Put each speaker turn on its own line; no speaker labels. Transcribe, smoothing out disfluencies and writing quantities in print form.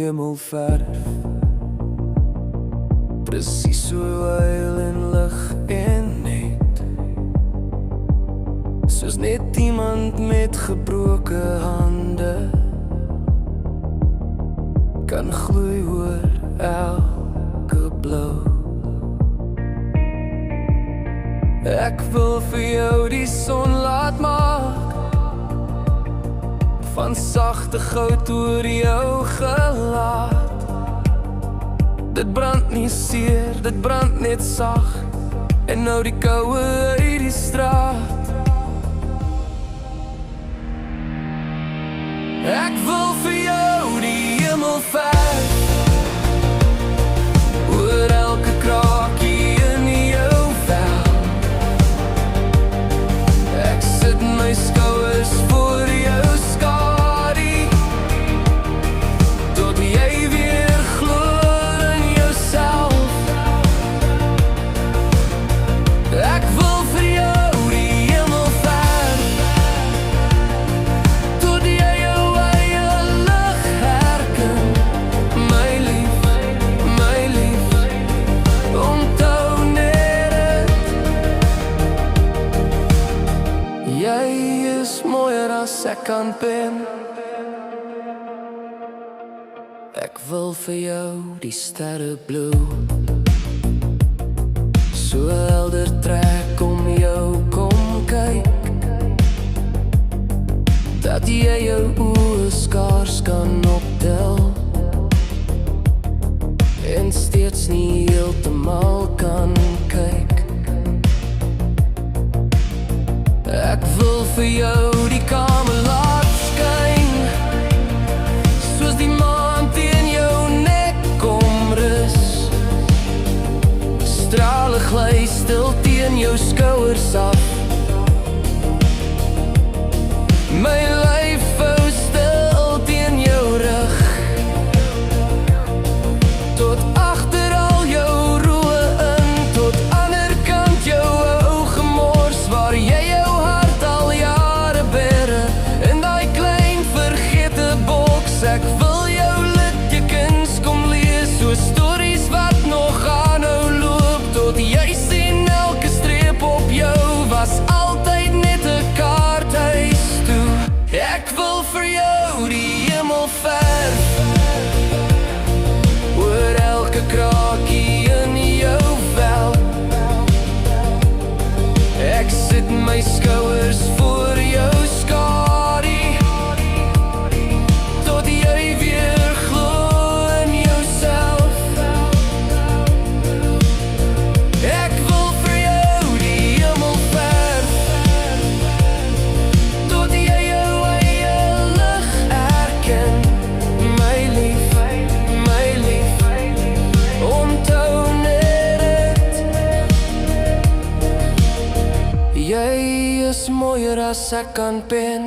hemel verf. Presies so huil en lig en net, soos net iemand met gebroke hande kan gloei oor elke blou. Ek wil vir jou die son laat maak, van sagte goud oor jou gelaat. Dit brand nie seer, dit brand net sag, en nou die koue uit die straat. Ek wil vir jou die hemel verf, oor elke kraakie in jou vel. Ek sit my skouers voor jou skadu, tot jy weer glo in jouself. Ek wil vir jou die hemel verf, tot jy jou eie lig herken. My lief, onthou net dit. Jy is mooier as ek kan pen. Ek wil vir jou die sterre blou, so helder trek om jou kom kyk, dat jy jou oë skaars kan optel, en steeds nie heeltemal kan kyk. Ek wil vir jou die kamer laat skyn, soos die maan teen jou nek kom rus. Strale gly stil teen jou skouers af. My lyf hou stil teen jou rug, tot agter al jou roe in, tot ander kant jou ou gemors, waar jy jou hart al jare bere, in daai klein vergete boks. Ek wil jou littekens kom lees, so stories wat nog aanhou loop, tot jy sien elke streep op jou was altyd net 'n kaarthuis toe. Ek wil vir jou die hemel verf, oor elke kraakie in jou vel. Ek sit my skouers voor jou skadu, tot jy weer glo in jouself. Ek wil vir jou die hemel verf, tot jy jou eie lig herken. My lief, onthou net dit. Jy is mooier as ek kan pen.